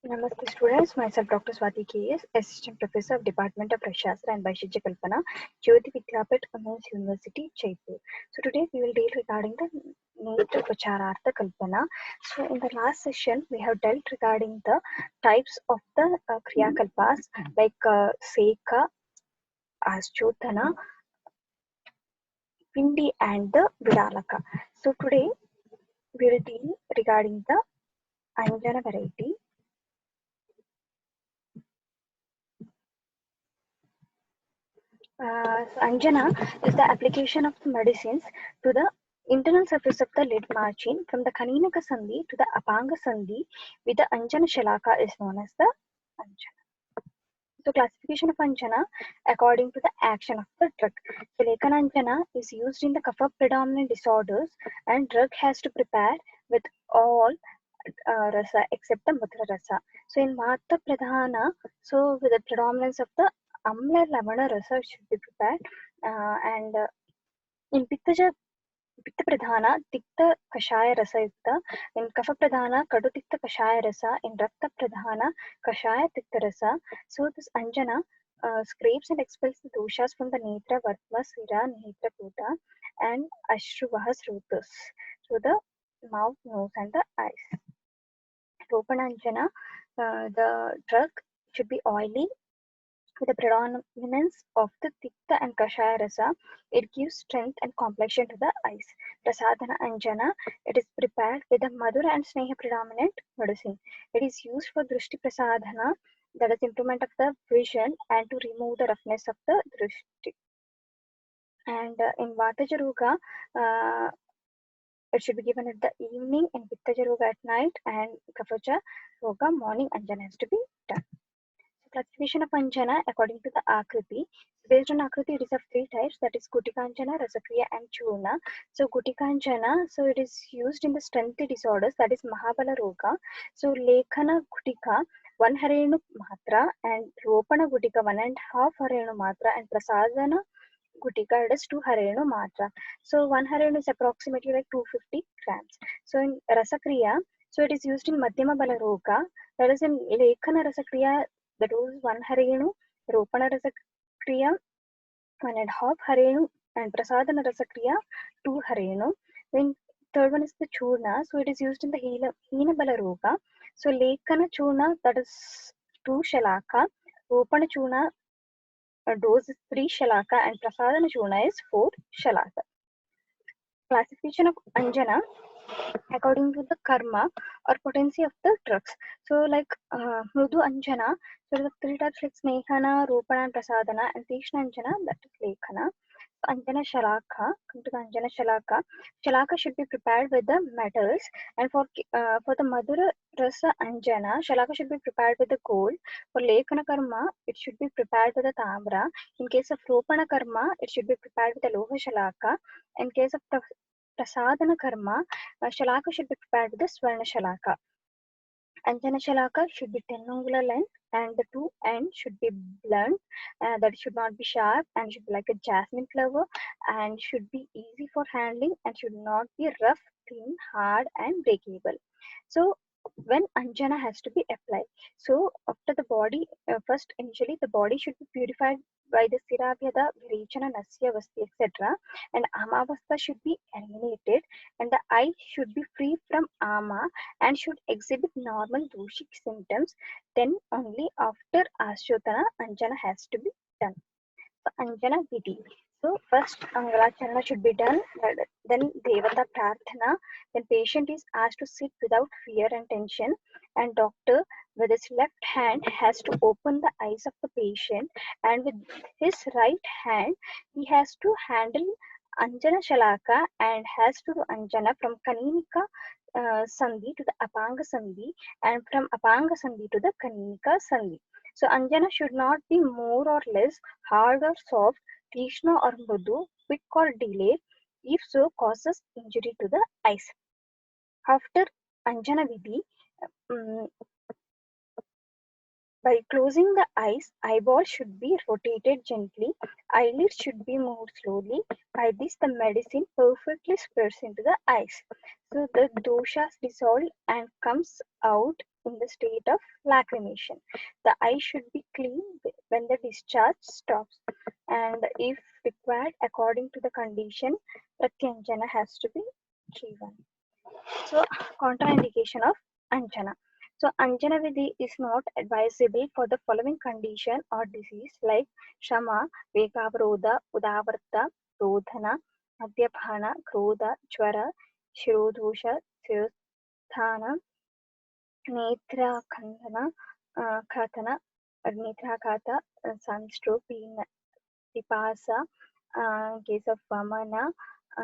Namaste students, myself Dr. Swati K.S., Assistant Professor of Department of Rashastra and Vaishijya Kalpana, Jyoti Vidyapeeth Women's University, Jaipur. So today we will deal regarding the Netra Vacharartha Kalpana. So in the last session we have dealt regarding the types of the Kriya Kalpas like Seka, Aschotana, Pindi and the Viralaka. So today we will deal regarding the Anjana variety. So Anjana is the application of the medicines to the internal surface of the lid margin from the Kaninaka Sandhi to the Apanga Sandhi with the Anjana Shalaka is known as the Anjana. So classification of Anjana according to the action of the drug. So Lekana Anjana is used in the kapha predominant disorders and drug has to prepare with all rasa except the Mudra rasa. So in Vata Pradhana, so with the predominance of the Amla Lavana rasa should be prepared and in Pitta Pradhana, Tikta Kashaya Rasa Yukta, in Kapha Pradhana, Kadu Tikta Kashaya Rasa, in Rakta Pradhana, Kashaya Tikta Rasa. So this Anjana scrapes and expels the doshas from the Netra, Vartma, Sira, Netra Kuta, and Ashruvahas Rutus. So the mouth, nose, and the eyes. Ropananjana, the drug should be oily with the predominance of the Tikta and Kashaya rasa. It gives strength and complexion to the eyes. Prasadana Anjana, it is prepared with the Madhura and Sneha predominant medicine. It is used for Drishti Prasadana, that is improvement of the vision and to remove the roughness of the Drishti. And in Vatajaruga, it should be given at the evening, in Pittajaruga at night, and Kafaja Roga morning Anjana has to be done. Classification of Anjana according to the Akriti. Based on Akriti, it is of three types, that is Gutikanjana, Rasakriya and Churna. So Gutikanjana, so it is used in the strength disorders, that is Mahabala Roga. So Lekhana Gutika, 1 Harenu Matra, and Ropana Gutika, 1.5 Harenu Matra, and Prasadana Gutika, it is 2 Harenu Matra. So 1 Harenu is approximately like 250 grams. So in Rasakriya, so it is used in Madhyama Bala Roga, that is in Lekhana Rasakriya, the dose is 1 Harenu, Ropana Rasakriya 1.5 Harenu, and Prasadana Rasakriya 2 Harenu. Then third one is the Churna, so it is used in the Hina Bala Roga. So Lekana Churna, that is 2 Shalaka, Ropana Churna dose is 3 Shalaka, and Prasadana Churna is 4 Shalaka. Classification of Anjana according to the karma or potency of the drugs. So like Mrudu Anjana, so the three types like Snehana, Rupana, and Prasadana, and Tishna Anjana, that is Lekhana. Anjana Shalaka, come to the Anjana Shalaka. Shalaka should be prepared with the metals, and for the Madhura Rasa Anjana, Shalaka should be prepared with the gold. For Lekhana Karma, it should be prepared with the Tamra. In case of Ropana Karma, it should be prepared with the Loha Shalaka. In case of Prasadana Karma, Shalaka should be prepared with the Swarna Shalaka. Anjana Shalaka should be 10 angular length and the two ends should be blunt, that should not be sharp and should be like a jasmine flower and should be easy for handling and should not be rough, thin, hard and breakable. So when Anjana has to be applied, so after the body, first initially the body should be purified by the Sirabhyada, Virechana, Nasya, Vasti, etc. And Amavastha should be eliminated and the eye should be free from Ama and should exhibit normal doshic symptoms. Then only after Ashotana, Anjana has to be done. So Anjana Vidhi. So first Angalacharana should be done, then Devata Prarthana, then patient is asked to sit without fear and tension, and doctor with his left hand has to open the eyes of the patient, and with his right hand he has to handle Anjana Shalaka and has to do Anjana from Kaninika Sandhi to the Apanga Sandhi and from Apanga Sandhi to the Kaninika Sandhi. So Anjana should not be more or less hard or soft, Krishna or Mrudu, quick or delayed, if so causes injury to the eyes. After Anjana Vidhi, um, by closing the eyes, eyeball should be rotated gently, eyelids should be moved slowly. By this, the medicine perfectly spreads into the eyes. So the doshas dissolve and comes out in the state of lacrimation. The eye should be clean when the discharge stops, and if required according to the condition, pratyanjana has to be given. So, contraindication of anjana. So, anjana vidhi is not advisable for the following condition or disease like shama, vekavrodha, udavarta, rodhana, madhyapana, krodha, jwara, shirodosha, sirosthana, नेत्राखंडना खातना नेत्राघाता sunstroke pipasa case of vamana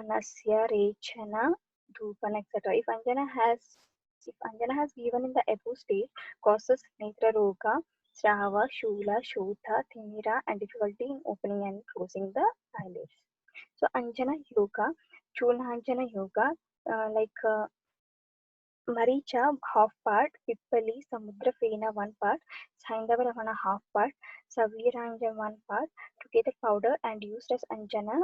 nasya rechana dhupana etc. If anjana has given in the above state causes netra roga srava shula shotha thimira and difficulty in opening and closing the eyelids. So anjana yoga chulhanjana yoga like Maricha half part, Pippali, Samudrafena one part, Saindavaravana half part, Saviranja one part, together powder and used as Anjana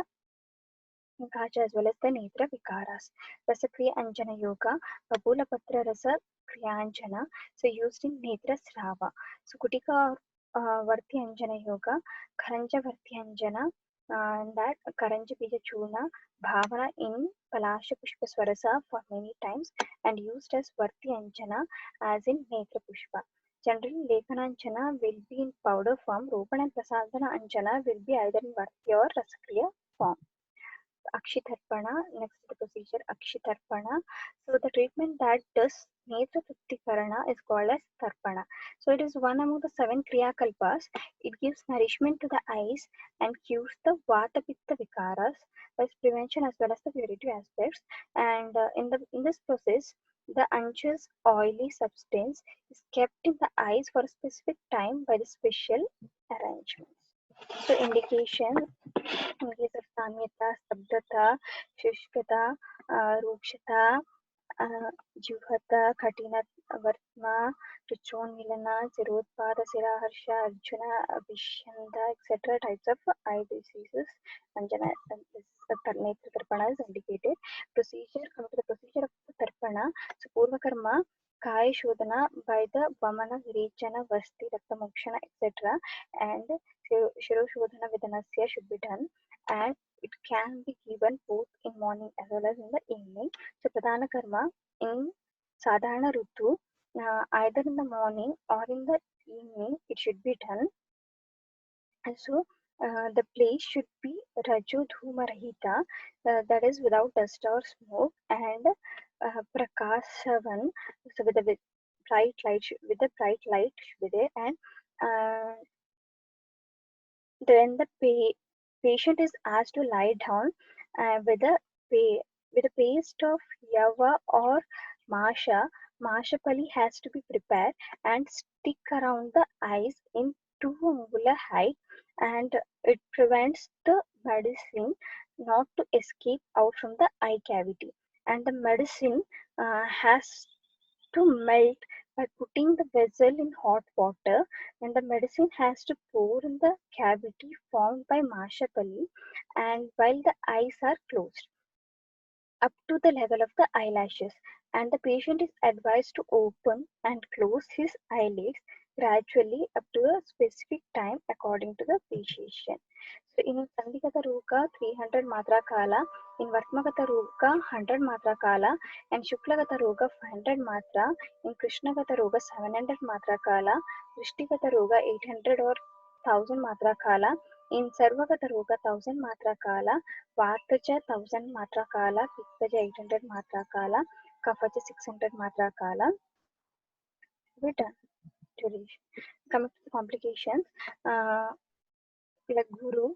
Gaja as well as the Netra Vikaras. Rasakriya Anjana Yoga, Babula Patra Rasa Kriyanjana, so used in Netra Srava. So Kutika Varti Anjana Yoga, Karanja Varti Anjana, that Karanja Bija Chuna, Bhavana in Palasha Pushpa Swarasa for many times and used as Varti Anjana as in Netra Pushpa. Generally, Lekana Anjana will be in powder form, Ropan and Prasadana Anjana will be either in Varti or Rasakriya form. Akshitarpana, next to the procedure Akshitarpana. So the treatment that does Netra Triptikarana is called as Tarpana. So it is one among the 7 Kriya Kalpas. It gives nourishment to the eyes and cures the Vata Pitta Vikaras by prevention as well as the curative aspects. And in this process, the anxious oily substance is kept in the eyes for a specific time by the special arrangements. So indication in case of samyata, stabdata, shushkata, rukshata, जुहता कठिन वर्तमा Trichonilana, Zirotpada, Siraharsha, Arjuna, Abhishanda, etc. types of eye diseases. Anjana Netra Tarpana is indicated. Procedure, come to the procedure of Tarpana. So Purva Karma, Kaya Shodhana by the Vamana, Virechana, Vasti, Rakta Mokshana, etc. And Shiro Shodhana Vidanasya should be done. And it can be given both in morning as well as in the evening. So Pradhana Karma in Sadharana Rutu, either in the morning or in the evening, it should be done. And so the place should be Raju Dhuma Rahita, that is without dust or smoke, and Prakasavan, so with the bright light, with the bright light should be there, and then the patient is asked to lie down with a with a paste of yava or masha. Mashapali has to be prepared and stick around the eyes in 2 angular height, and it prevents the medicine not to escape out from the eye cavity. And the medicine has to melt by putting the vessel in hot water, and the medicine has to pour in the cavity formed by Mashapali and while the eyes are closed up to the level of the eyelashes, and the patient is advised to open and close his eyelids gradually up to a specific time according to the patient. So in Sandhigata Ruka 300 Matra Kala, in Vartmagata Ruka 100 Matra Kala, and Shuklagata Ruka 500 Matra, in Krishnagata Ruka 700 Matra Kala, Drishtigata Ruka 800 or 1000 Matra Kala, in Sarvagata Ruka 1000 Matra Kala, Vataja 1000 Matra Kala, Pittaja 800 Matra Kala, Kafaja 600 Matra Kala. We're done. Duration. Coming to the complications, like Guru,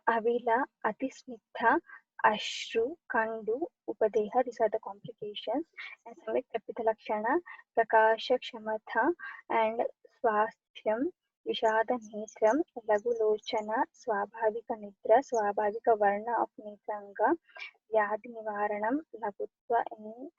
Avila, Atisnitha, Ashru, Kandu, Upadeha, these are the complications. And Samik Kapithalakshana, Prakasha Kshamatha, and Swasthyam, Vishada Netram, Lagulochana, Swabhavika Nitra, Swabhavika Varna of Netranga, Vyadhi Nivaranam, Lagutva in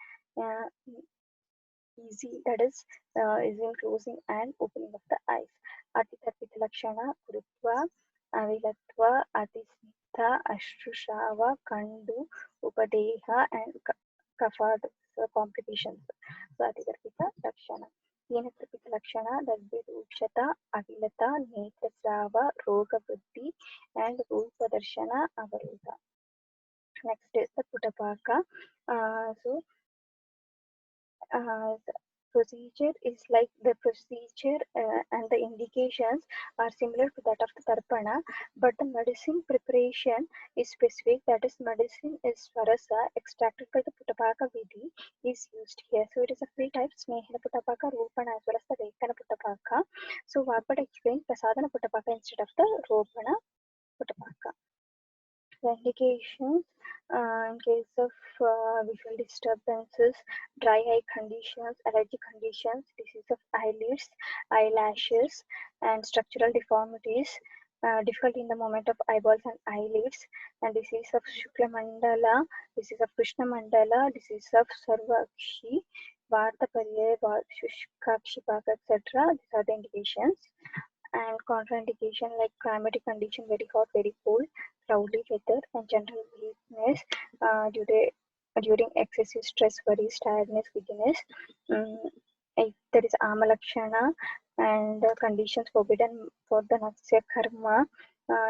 easy, that is in closing and opening of the eyes. Atitarpita Lakshana, Kurutva, Avilatva, Atisnitha, Ashrushava, Kandu, Upadeha, and Kafad complications. So Atitarpita Lakshana. Lakshana, that be Ukshata, Avilata, Netrasrava, Roga Buddhi, and Rupa Darshana Avaruta. Next is the Putapaka. The procedure is like the procedure and the indications are similar to that of the Tarpana, but the medicine preparation is specific. That is, medicine is Swarasa extracted by the Putapaka Vidhi is used here. So it is a three types: Snehana Putapaka, Ropana, as well as the Rekana Putapaka. So Varpad explained Prasadana Putapaka instead of the Ropana Putapaka. The indications in case of visual disturbances, dry eye conditions, allergic conditions, disease of eyelids, eyelashes, and structural deformities, difficulty in the movement of eyeballs and eyelids, and disease of Shukla Mandala, disease of Krishna Mandala, disease of Sarvakshi, Varta Parya, Shushkakshipaka, etc. These are the indications. And contraindication like climatic condition, very hot, very cold, cloudy weather, and general weakness during excessive stress, worries, tiredness, weakness. If there is amalakshana and conditions forbidden for the natsya karma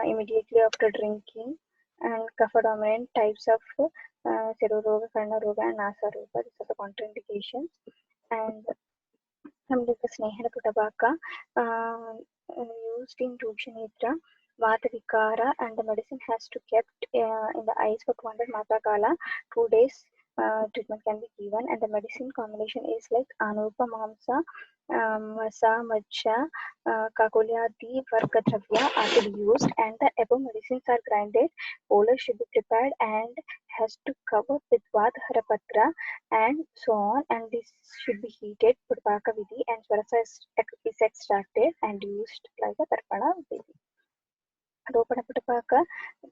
immediately after drinking, and kapha dominant types of Siroga, Karna Roga, and Nasa Roga. These are the contraindications. And the Snehana Putabaka used in Rukshanitra, Vata Vikara, and the medicine has to kept in the eyes for 200 Matakala, 2 days. Treatment can be given, and the medicine combination is like Anupa Mamsa, Masa, Majja, Kakulyadi, Vargadravya are to be used, and the above medicines are grinded. Bolus should be prepared and has to cover with Vadharapatra and so on, and this should be heated. Putapaka Vidhi and Swarasa is extracted and used like a Tarpana Vidhi. Ropana Putapaka,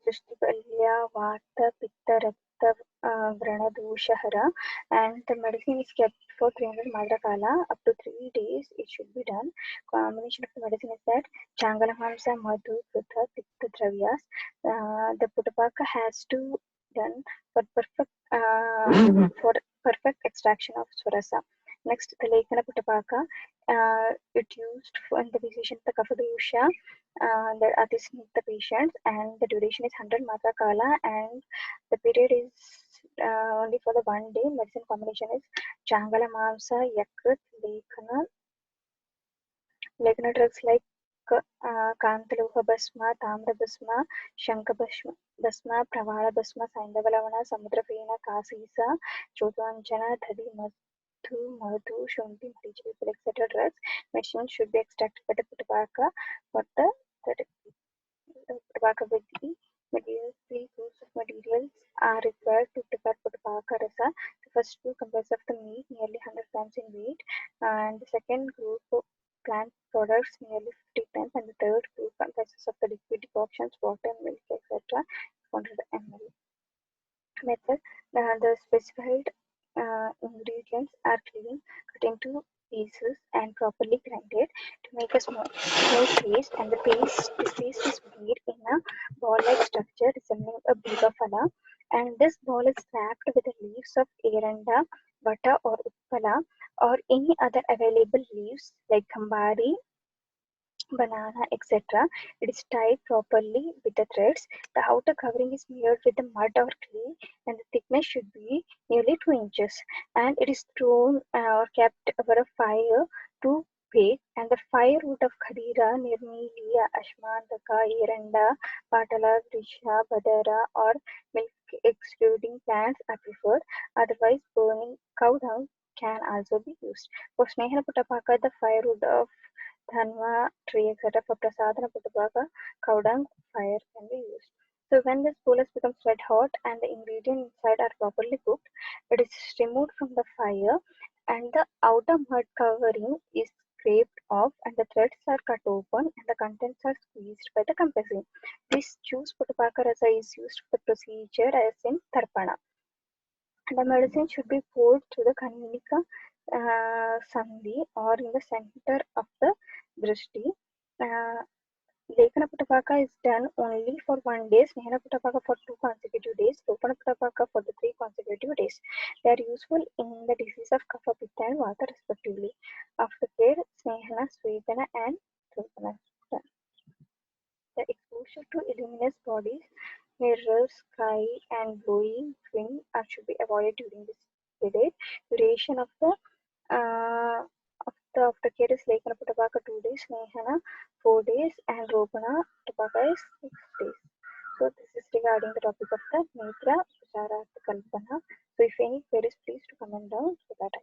Drishtibalya, Vata, Pitta, Rakta, Vrana, Doshahara, and the medicine is kept for 300 Madrakala, up to 3 days it should be done. Combination of the medicine is that Changalahamsa, Madhu, Prutha, Pitta, Dravyas. The Putapaka has to done for perfect extraction of Swarasa. Next, the Lekana Putapaka, it used for the physician the Kafadusha, the Atisnita patients, and the duration is 100 Matra Kala, and the period is only for the 1 day. Medicine combination is Changala Mamsa, Yakrit, Lekana drugs like Kantaluha Basma, Tamra Basma, Shanka Basma, Pravala Basma, Saindavalavana, Samudra Feena, Kasisa, Chotanjana, Thadi Madhu, Shunti, Marichi, etc. drugs. Medicine should be extracted by the Putapaka for the Putapaka Vidhi. Materials, 3 groups of materials are required to prepare Putapaka Rasa. The first group comprises of the meat, nearly 100 grams in weight, and the second group of plant products, nearly 50 grams, and the third group comprises of the liquid decoctions, water, milk, etc. 100 ml. Method: the specified ingredients are cleaned, cut into pieces, and properly grinded to make a smooth paste. And this paste is made in a ball-like structure resembling a bigafala. And this ball is wrapped with the leaves of eranda, vata, or uppala, or any other available leaves like khambari, banana, etc. It is tied properly with the threads. The outer covering is smeared with the mud or clay, and the thickness should be nearly 2 inches. And it is thrown or kept over a fire to bake. And the firewood of Khadira, Nirmili, Ashmantaka, Eranda, Patala, Grisha, Badara, or milk excluding plants are preferred. Otherwise, burning cow dung can also be used. For Snehana Putapaka, the firewood of Dhanva tree, etc. For Prasadana Putapaka, cow dung fire can be used. So when this bolus becomes red hot and the ingredients inside are properly cooked, it is removed from the fire, and the outer mud covering is scraped off, and the threads are cut open, and the contents are squeezed by the compressing. This juice Putapaka rasa is used for the procedure as in Tarpana. The medicine should be poured through the Kanika Sandhi or in the center of the Drishti. Lekana Putapaka is done only for 1 day, Snehana Putapaka for 2 consecutive days, Ropana Putapaka for the 3 consecutive days. They are useful in the disease of Kapha, Pitta, and Vata respectively. After care, Snehana Grahana, Svedana, and Dropana. The exposure to luminous bodies, mirrors, sky, and glowing wind should be avoided during this period. Duration of the kid is Lekana Putapaka 2 days, Nehana 4 days, and Ropana Putapaka is 6 days. So this is regarding the topic of the Netra Ucharat Kalpana. So if any queries, please to comment down so that I